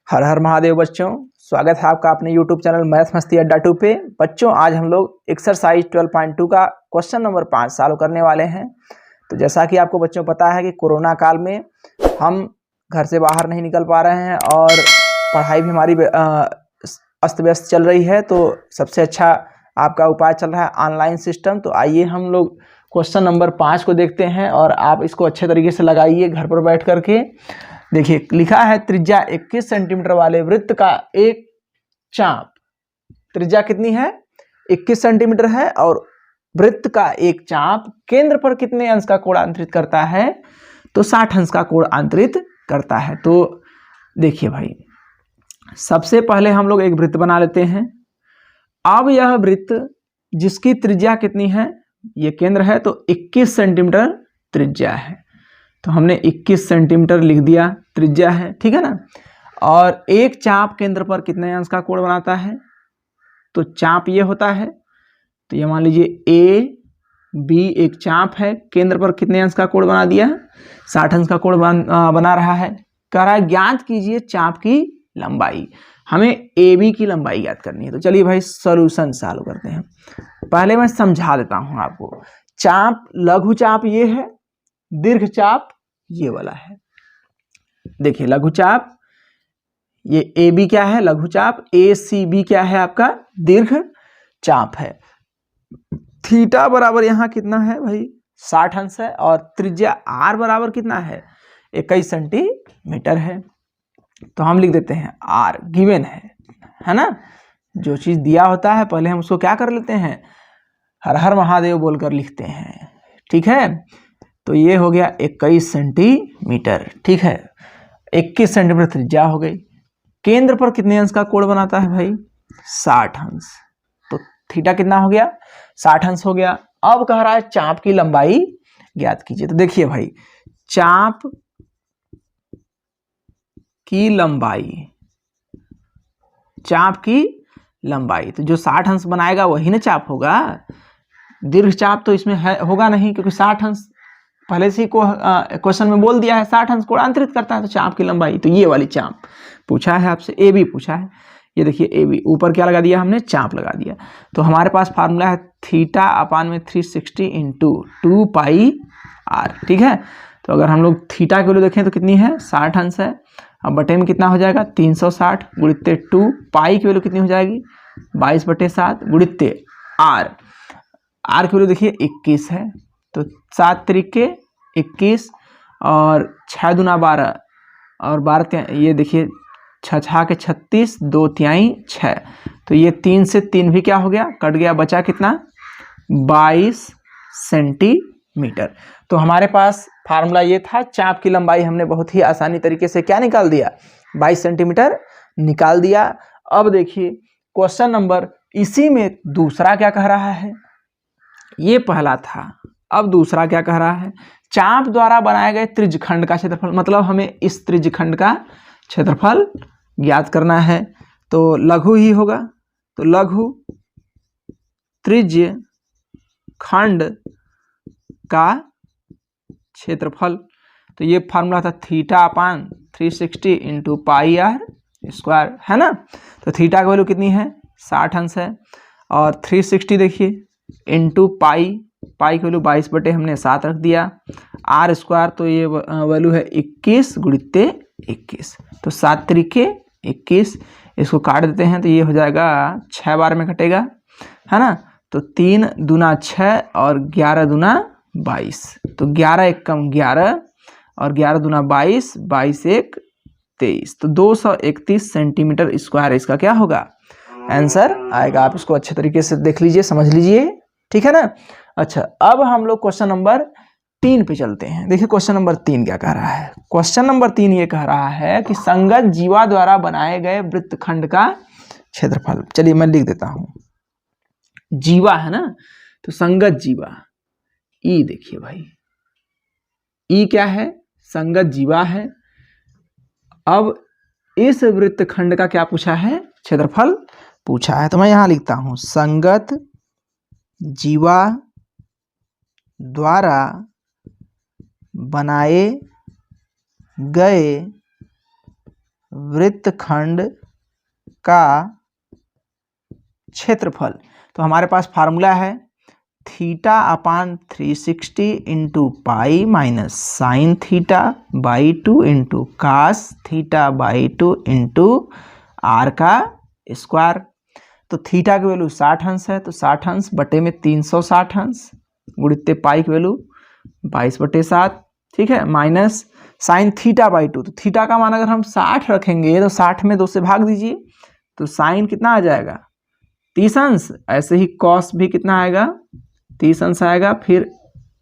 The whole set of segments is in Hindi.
हर हर महादेव बच्चों, स्वागत है आपका अपने YouTube चैनल मैथ मस्ती अड्डा 2 पे। बच्चों आज हम लोग एक्सरसाइज 12.2 का क्वेश्चन नंबर 5 सॉल्व करने वाले हैं। तो जैसा कि आपको बच्चों पता है कि कोरोना काल में हम घर से बाहर नहीं निकल पा रहे हैं और पढ़ाई भी हमारी अस्त व्यस्त चल रही है। तो सबसे अच्छा आपका उपाय चल रहा है ऑनलाइन सिस्टम। तो आइए हम लोग क्वेश्चन नंबर 5 को देखते हैं और आप इसको अच्छे तरीके से लगाइए घर पर बैठ करके। देखिए लिखा है त्रिज्या 21 सेंटीमीटर वाले वृत्त का एक चाप। त्रिज्या कितनी है? 21 सेंटीमीटर है और वृत्त का एक चाप केंद्र पर कितने अंश का कोण अंतरित करता है? तो 60 अंश का कोण अंतरित करता है। तो देखिए भाई, सबसे पहले हम लोग एक वृत्त बना लेते हैं। अब यह वृत्त जिसकी त्रिज्या कितनी है, ये केंद्र है तो 21 सेंटीमीटर त्रिज्या है। तो हमने 21 सेंटीमीटर लिख दिया, त्रिज्या है, ठीक है ना। और एक चाप केंद्र पर कितने अंश का कोण बनाता है? तो चाप ये होता है, तो ये मान लीजिए ए बी एक चाप है, केंद्र पर कितने अंश का कोण बना दिया? 60 अंश का कोण बना रहा है। कह रहा है ज्ञात कीजिए चाप की लंबाई। हमें ए बी की लंबाई ज्ञात करनी है। तो चलिए भाई सॉल्यूशन सॉल्व करते हैं। पहले मैं समझा देता हूं आपको। चाप, लघु चाप ये है, दीर्घ चाप ये वाला है। देखिए लघु चाप ये ए बी क्या है? लघु चाप। ए सी बी क्या है? आपका दीर्घ चाप है। थीटा बराबर यहाँ कितना है भाई? 60 अंश है। और त्रिज्या आर बराबर कितना है? 21 सेंटीमीटर है। तो हम लिख देते हैं आर गिवन है ना। जो चीज दिया होता है पहले हम उसको क्या कर लेते हैं? हर हर महादेव बोलकर लिखते हैं, ठीक है। तो ये हो गया 21 सेंटीमीटर, ठीक है। 21 सेंटीमीटर त्रिज्या हो गई। केंद्र पर कितने अंश का कोण बनाता है भाई? 60 अंश। तो थीटा कितना हो गया? 60 अंश हो गया। अब कह रहा है चाप की लंबाई ज्ञात कीजिए। तो देखिए भाई, चाप की लंबाई, चाप की लंबाई तो जो 60 अंश बनाएगा वही ना चाप होगा। दीर्घ चाप तो इसमें है होगा नहीं, क्योंकि 60 अंश पहले से ही क्वेश्चन में बोल दिया है, 60 अंश कोण अंतरित करता है। तो चाप की लंबाई तो ये वाली चाप पूछा है आपसे, ए बी पूछा है। ये देखिए ए बी, ऊपर क्या लगा दिया हमने? चाप लगा दिया। तो हमारे पास फार्मूला है थीटा अपान में 360 इंटू 2 पाई आर, ठीक है। तो अगर हम लोग थीटा की वैल्यू देखें तो कितनी है? 60 अंश है। अब बटे में कितना हो जाएगा? 360 गुणित्ते 2। पाई की वैल्यू कितनी हो जाएगी? 22/7 गुणित्ते आर। आर की वैल्यू देखिए 21 है। तो 7 त्रिके 21 और 6 दूना 12 और 12 ये देखिए 6 के 36, 2 तिहाई 6। तो ये 3 से 3 भी क्या हो गया? कट गया। बचा कितना? 22 सेंटीमीटर। तो हमारे पास फार्मूला ये था। चाप की लंबाई हमने बहुत ही आसानी तरीके से क्या निकाल दिया? 22 सेंटीमीटर निकाल दिया। अब देखिए क्वेश्चन नंबर, इसी में दूसरा क्या कह रहा है? ये पहला था, अब दूसरा क्या कह रहा है? चाप द्वारा बनाए गए त्रिज्यखंड का क्षेत्रफल, मतलब हमें इस त्रिज्यखंड का क्षेत्रफल ज्ञात करना है। तो लघु ही होगा। तो लघु त्रिज्य खंड का क्षेत्रफल, तो ये फार्मूला था theta upon 360 into pi r square, है ना। तो थीटा की वैल्यू कितनी है? 60 अंश है। और 360 देखिए इंटू पाई, पाई की वैल्यू 22/7 रख दिया। आर स्क्वायर तो ये वैल्यू है 21 गुणित्ते 21। तो 7 त्रिके 21, इसको काट देते हैं तो ये हो जाएगा 6 बार में कटेगा, है ना। तो 3 दूना 6 और 11 दूना 22। तो 11 एक कम 11 और 11 दूना 22, 22 एक 23। तो 231 सेंटीमीटर स्क्वायर इसका क्या होगा? आंसर आएगा। आप इसको अच्छे तरीके से देख लीजिए, समझ लीजिए, ठीक है ना। अच्छा, अब हम लोग क्वेश्चन नंबर 3 पे चलते हैं। देखिए क्वेश्चन नंबर 3 क्या कह रहा है? क्वेश्चन नंबर 3 ये कह रहा है कि संगत जीवा द्वारा बनाए गए वृत्तखंड का क्षेत्रफल। चलिए मैं लिख देता हूं। जीवा है ना, तो संगत जीवा ई, देखिए भाई ई क्या है? संगत जीवा है। अब इस वृत्तखंड का क्या पूछा है? क्षेत्रफल पूछा है। तो मैं यहां लिखता हूं संगत जीवा द्वारा बनाए गए वृत्तखंड का क्षेत्रफल। तो हमारे पास फार्मूला है theta upon 360 into pi minus sine theta by 2 into cos theta by 2 into r का स्क्वायर। तो थीटा की वैल्यू 60 अंश है, तो 60 अंश बटे में 360 अंश गुणित पाई की वैल्यू 22/7, ठीक है, माइनस साइन थीटा बाई 2। तो थीटा का मान अगर हम 60 रखेंगे तो 60 में 2 से भाग दीजिए, तो साइन कितना आ जाएगा 30 अंश। ऐसे ही कॉस भी कितना आएगा 30 अंश आएगा, फिर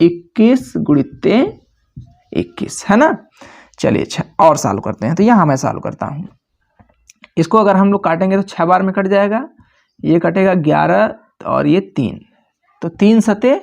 21 गुणित 21, है ना। चलिए अच्छा और सॉल्व करते हैं। तो यहाँ मैं सॉल्व करता हूँ। इसको अगर हम लोग काटेंगे तो 6 बार में कट जाएगा, ये कटेगा 11 और ये 3, तो 3 सते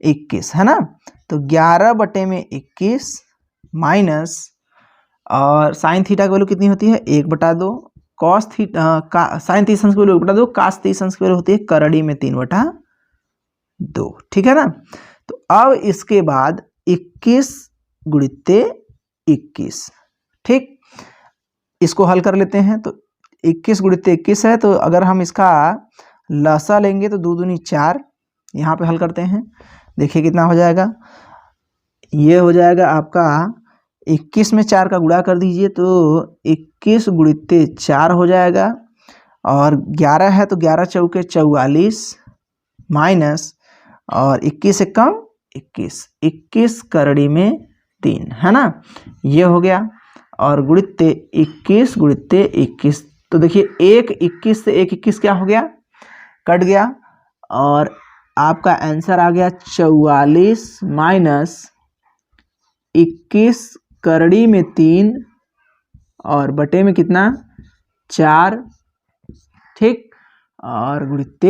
21, है ना। तो 11 बटे में 21 माइनस, और साइन थीटा की वैल्यू कितनी होती है 1/2, कॉस थीटा का साइन 30 अंश की वैल्यू 1/2, कास 30 अंश की वैल्यू होती है करड़ी में 3/2, ठीक है ना। तो अब इसके बाद 21 गुणित 21, ठीक, इसको हल कर लेते हैं। तो 21 गुणित 21 है, तो अगर हम इसका लसा लेंगे तो 2 दूनी 4, यहाँ पे हल करते हैं, देखिए कितना हो जाएगा। ये हो जाएगा आपका 21 में 4 का गुणा कर दीजिए, तो 21 गुणित 4 हो जाएगा, और 11 है तो 11 चौके 44 माइनस, और 21 से कम 21, 21 करड़ी में 3, है ना, ये हो गया। और गुणित 21 गुणित 21, तो देखिए 21 से 21 क्या हो गया कट गया, और आपका आंसर आ गया 44 माइनस 21 करड़ी में 3 और बटे में कितना 4, ठीक, और गुणित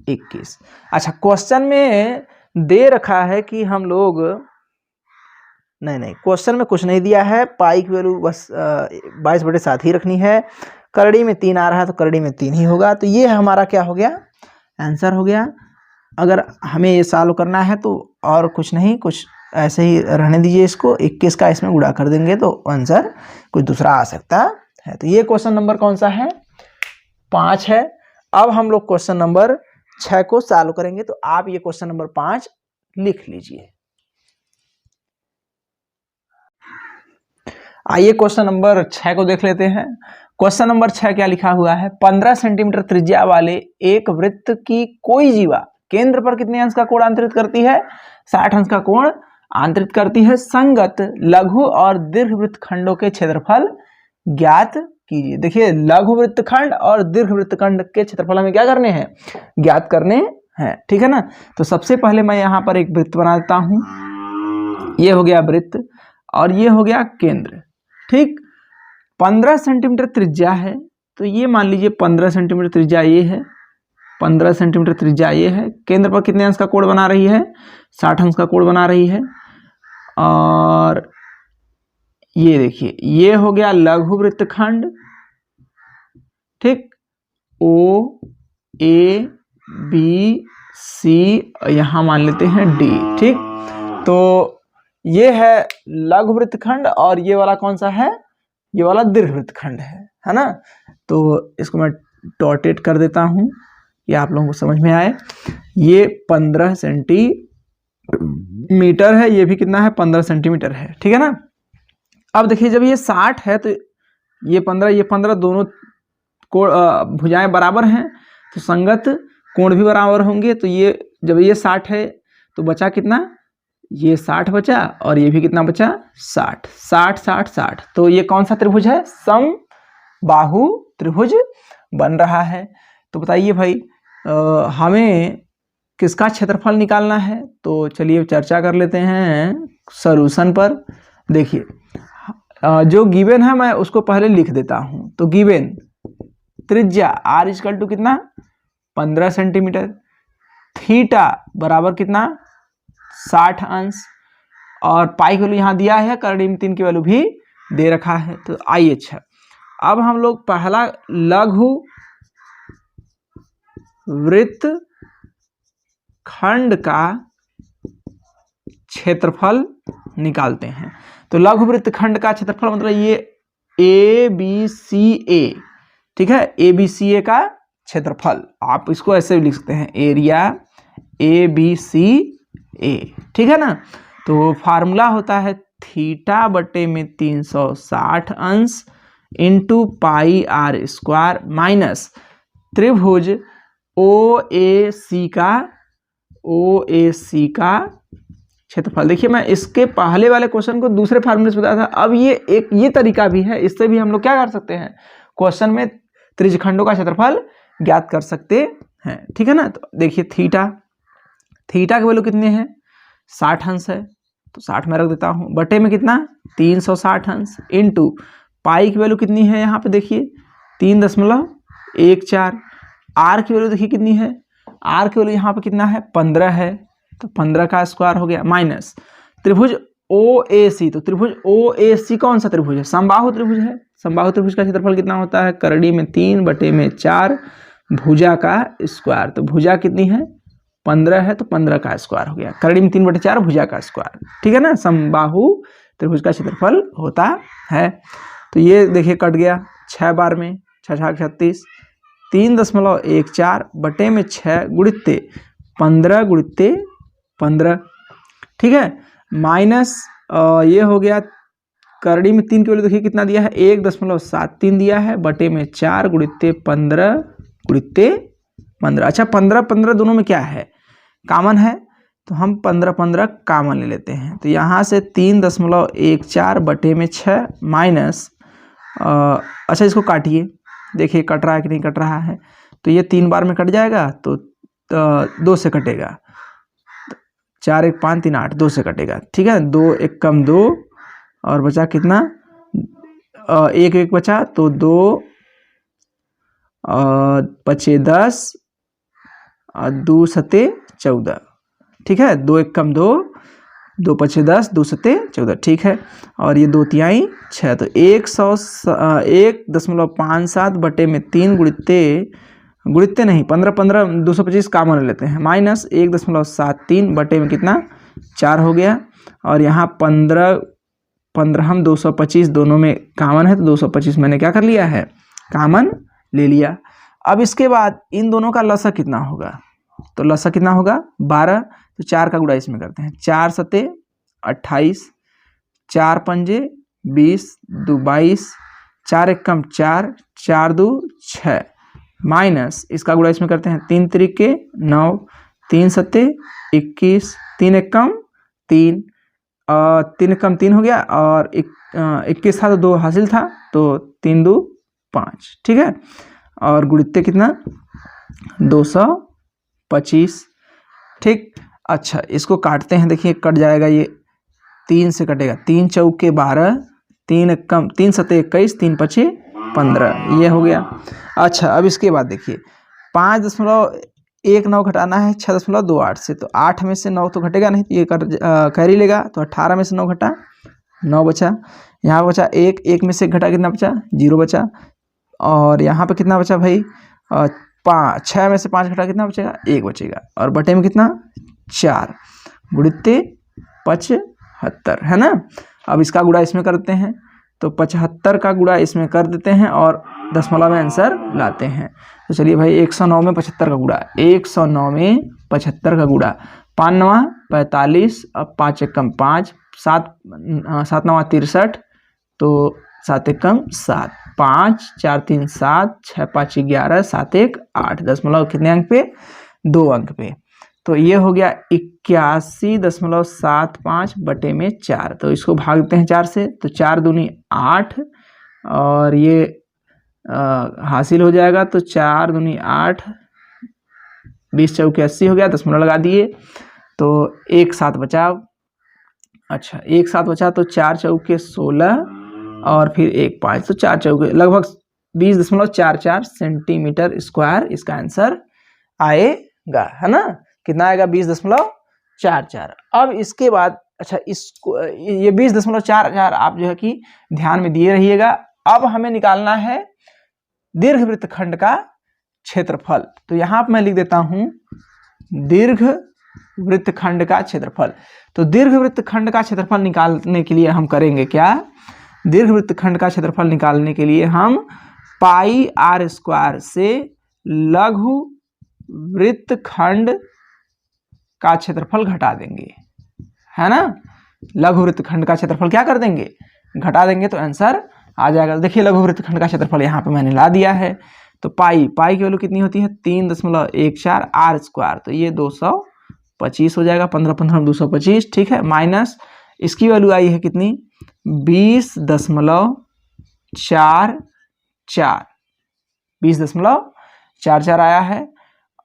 21। अच्छा, क्वेश्चन में दे रखा है कि हम लोग, नहीं क्वेश्चन में कुछ नहीं दिया है, पाई की वैल्यू बस 22/7 ही रखनी है, करड़ी में 3 आ रहा है तो करड़ी में 3 ही होगा। तो ये हमारा क्या हो गया आंसर हो गया। अगर हमें ये सॉल्व करना है तो और कुछ नहीं, कुछ ऐसे ही रहने दीजिए इसको, 21 का इसमें गुणा कर देंगे तो आंसर कुछ दूसरा आ सकता है। तो ये क्वेश्चन नंबर कौन सा है 5 है। अब हम लोग क्वेश्चन नंबर 6 को सॉल्व करेंगे, तो आप ये क्वेश्चन नंबर 5 लिख लीजिए। आइए क्वेश्चन नंबर 6 को देख लेते हैं। क्वेश्चन नंबर 6 क्या लिखा हुआ है, 15 सेंटीमीटर त्रिज्या वाले एक वृत्त की कोई जीवा केंद्र पर कितने अंश का कोण आंतरित करती है, 60 अंश का कोण आंतरित करती है। संगत लघु और दीर्घ वृत्तखंडों के क्षेत्रफल ज्ञात कीजिए। देखिए लघु वृत्तखंड और दीर्घ वृत्तखंड के क्षेत्रफल हमें क्या करने हैं ज्ञात करने हैं, ठीक है ना। तो सबसे पहले मैं यहाँ पर एक वृत्त बना देता हूँ, ये हो गया वृत्त और ये हो गया केंद्र, ठीक। 15 सेंटीमीटर त्रिज्या है, तो ये मान लीजिए 15 सेंटीमीटर त्रिज्या ये है, 15 सेंटीमीटर त्रिज्या ये है। केंद्र पर कितने अंश का कोण बना रही है 60 अंश का कोण बना रही है। और ये देखिए ये हो गया लघु वृत्तखंड, ठीक, ओ ए बी सी, यहां मान लेते हैं डी, ठीक। तो ये है लघु वृत्तखंड और ये वाला कौन सा है, ये वाला दीर्घ वृत्तखंड है ना। तो इसको मैं डॉटेड कर देता हूं, ये आप लोगों को समझ में आए। ये 15 सेंटीमीटर है, ये भी कितना है 15 सेंटीमीटर है, ठीक है ना। अब देखिए जब ये 60 है तो ये 15 दोनों कोण भुजाएं बराबर हैं, तो संगत कोण भी बराबर होंगे। तो ये जब ये 60 है तो बचा कितना, ये 60 बचा और ये भी कितना बचा 60 60 60 60। तो ये कौन सा त्रिभुज है, समबाहु त्रिभुज बन रहा है। तो बताइए भाई हमें किसका क्षेत्रफल निकालना है, तो चलिए चर्चा कर लेते हैं सॉल्यूशन पर। देखिए जो गिवन है मैं उसको पहले लिख देता हूं। तो गिवन त्रिज्या r इक्वल टू कितना 15 सेंटीमीटर, थीटा बराबर कितना 60 अंश, और पाई की वैल्यू यहाँ दिया है, करड़ी में 3 की वैल्यू भी दे रखा है। तो आइए अच्छा अब हम लोग पहला लघु वृत्त खंड का क्षेत्रफल निकालते हैं। तो लघु वृत्त खंड का क्षेत्रफल मतलब ये ए बी सी ए, ठीक है, ए बी सी ए का क्षेत्रफल, आप इसको ऐसे भी लिख सकते हैं, एरिया ए बी सी ए, ठीक है ना। तो फार्मूला होता है थीटा बटे में 360 अंश into pi r square minus त्रिभुज ओ ए सी का क्षेत्रफल। देखिए मैं इसके पहले वाले क्वेश्चन को दूसरे फार्मूले से बताया था, अब ये तरीका भी है, इससे भी हम लोग क्या कर सकते हैं, क्वेश्चन में त्रिज्यखंडों का क्षेत्रफल ज्ञात कर सकते हैं, ठीक है ना। तो देखिए थीटा की वैल्यू कितनी है, 60 अंश है, तो 60 में रख देता हूँ, बटे में कितना 360 अंश इंटू पाई की वैल्यू कितनी है, यहाँ पे देखिए 3.14, आर की वैल्यू देखिए कितनी है, आर की वैल्यू यहाँ पे कितना है 15 है, तो 15 का स्क्वायर हो गया, माइनस त्रिभुज ओ ए सी, तो त्रिभुज ओ ए सी कौन सा त्रिभुज है, समबाहु त्रिभुज है, समबाहु त्रिभुज का क्षेत्रफल कितना होता है, करड़ी में 3 बटे में 4 भुजा का स्क्वायर, तो भुजा कितनी है 15 है, तो 15 का स्क्वायर हो गया, करड़ी में 3 बटे 4 भुजा का स्क्वायर, ठीक है ना, समबाहु त्रिभुज का क्षेत्रफल होता है। तो ये देखिए कट गया 6 बार में, 6 6 36, 3.14 बटे में 6 गुणित्ते 15 गुणित्ते 15, ठीक है, माइनस ये हो गया करड़ी में 3 की वैल्यू देखिए कितना दिया है 1.73 दिया है, बटे में 4 गुणित्ते 15 गुणित्ते 15। अच्छा 15 15 दोनों में क्या है, कॉमन है, तो हम 15 15 कॉमन ले लेते हैं, तो यहाँ से 3.14 बटे में 6 माइनस, अच्छा इसको काटिए, देखिए कट रहा है कि नहीं कट रहा है, तो ये 3 बार में कट जाएगा, तो 2 से कटेगा, 4 1 5 3 8, 2 से कटेगा, ठीक है, 2 1 कम 2 और बचा कितना 1 1 बचा, तो 2 बचे 10 और 2 सते 14, ठीक है, 2 1 कम 2, 2 पचे 10, 2 सते 14, ठीक है, और ये 2 तिहाई 6, तो 1.57 बटे में 3 गुणित्ते नहीं 15 15 225 कॉमन ले लेते हैं, माइनस 1.73 बटे में कितना 4 हो गया, और यहाँ 15 15 हम 225 दोनों में कॉमन है, तो 225 मैंने क्या कर लिया है कॉमन ले लिया। अब इसके बाद इन दोनों का लसा कितना होगा, तो लसा कितना होगा 12, तो 4 का गुणा इसमें करते हैं, 4 सते 28, 4 पंजे 20, 2 22, 4 1 कम 4, 4 2 6, माइनस इसका गुणा इसमें करते हैं, 3 3 9, 3 सते 21, 3 1 कम 3, 3 कम 3 हो गया, और 21 था तो 2 हासिल था, तो 3 2 5, ठीक है, और गुणित्ते कितना 225, ठीक। अच्छा इसको काटते हैं, देखिए कट जाएगा, ये 3 से कटेगा, 3 चौके 12, 3 कम 3 सते 21, 3 पचे 15, ये हो गया। अच्छा अब इसके बाद देखिए 5.19 घटाना है 6.28 से, तो 8 में से 9 तो घटेगा नहीं, तो ये कैरी लेगा, तो 18 में से 9 घटा 9 बचा, यहाँ बचा 1 में से घटा कितना बचा 0 बचा, और यहाँ पे कितना बचा भाई 6 में से 5 घटा कितना बचेगा 1 बचेगा, और बटे में कितना 4 गुणित्ते 75 है ना। अब इसका गुणा इसमें करते हैं, तो 75 का गुणा इसमें कर देते हैं और दशमलव में आंसर लाते हैं। तो चलिए भाई 109 में 75 का गुणा, 109 में 75 का गुणा, 5 9 45, अब 5 1 कम 5, 7 9 63, तो 7 1 कम 7, 5 4 3 7, 6 5 11, 7 1 8, दशमलव कितने अंक पे 2 अंक पे, तो ये हो गया 81.75 बटे में 4, तो इसको भागते हैं 4 से, तो 4 दूनी 8, और ये हासिल हो जाएगा, तो 4 दूनी 8, 20 चौके 80 हो गया, दशमलव लगा दिए, तो 1 7 बचा। अच्छा 1 7 बचा, तो 4 चौके 16 और फिर 1 5, तो 4 चौके लगभग 20.44 सेंटीमीटर स्क्वायर इसका आंसर आएगा, है ना, कितना आएगा 20.44। अब इसके बाद अच्छा इसको ये 20.44 आप जो है कि ध्यान में दिए रहिएगा। अब हमें निकालना है दीर्घ वृत्तखंड का क्षेत्रफल, तो यहाँ पर मैं लिख देता हूं दीर्घ वृत्तखंड का क्षेत्रफल। तो दीर्घ वृत्तखंड का क्षेत्रफल निकालने के लिए हम करेंगे क्या, दीर्घ वृत्तखंड का क्षेत्रफल निकालने के लिए हम पाई आर स्क्वायर से लघु वृत्तखंड का क्षेत्रफल घटा देंगे, है ना। लघु वृत्तखंड का क्षेत्रफल क्या कर देंगे, घटा देंगे, तो आंसर आ जाएगा। देखिए लघु वृत्तखंड का क्षेत्रफल यहाँ पे मैंने ला दिया है। तो पाई की वैल्यू कितनी होती है 3.14 आर स्क्वायर, तो ये 225 हो जाएगा, 15 15 225, ठीक है। माइनस इसकी वैल्यू आई है कितनी 20.44 आया है।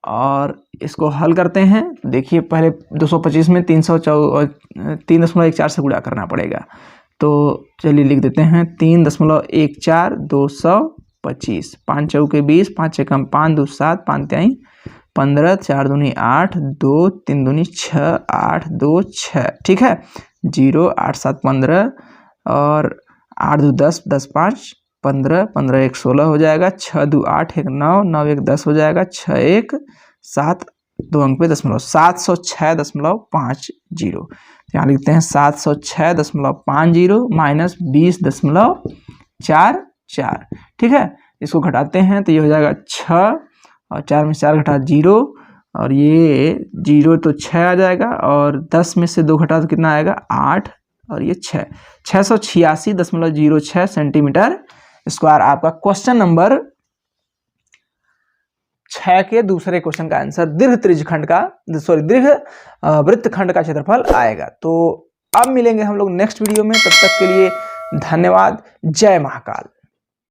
और इसको हल करते हैं। देखिए पहले 225 में 3.14 से गुणा करना पड़ेगा, तो चलिए लिख देते हैं 3.14 225, 5 चौके 20, 5 एकम 5, 2 7, 5 त्याई 15, 4 दूनी 8, 2 3 दूनी 6, 8 2 6, ठीक है। 0 8 7 15 और 8 2 10, 10 5 15, 15 1 16 हो जाएगा, 6 2 8 1 9, 9 1 10 हो जाएगा, 6 1 7, 2 अंक पे दशमलव 706.50। यहाँ लिखते हैं 706.50 माइनस 20.44, ठीक है। इसको घटाते हैं तो ये हो जाएगा 6 और 4 में 4 घटा 0 और ये 0 तो 6 आ जाएगा और 10 में से 2 घटा तो कितना आएगा 8 और ये 686.06 सेंटीमीटर स्क्वायर। आपका क्वेश्चन नंबर 6 के दूसरे क्वेश्चन का आंसर दीर्घ वृत्तखंड का क्षेत्रफल आएगा। तो अब मिलेंगे हम लोग नेक्स्ट वीडियो में, तब तक के लिए धन्यवाद। जय महाकाल।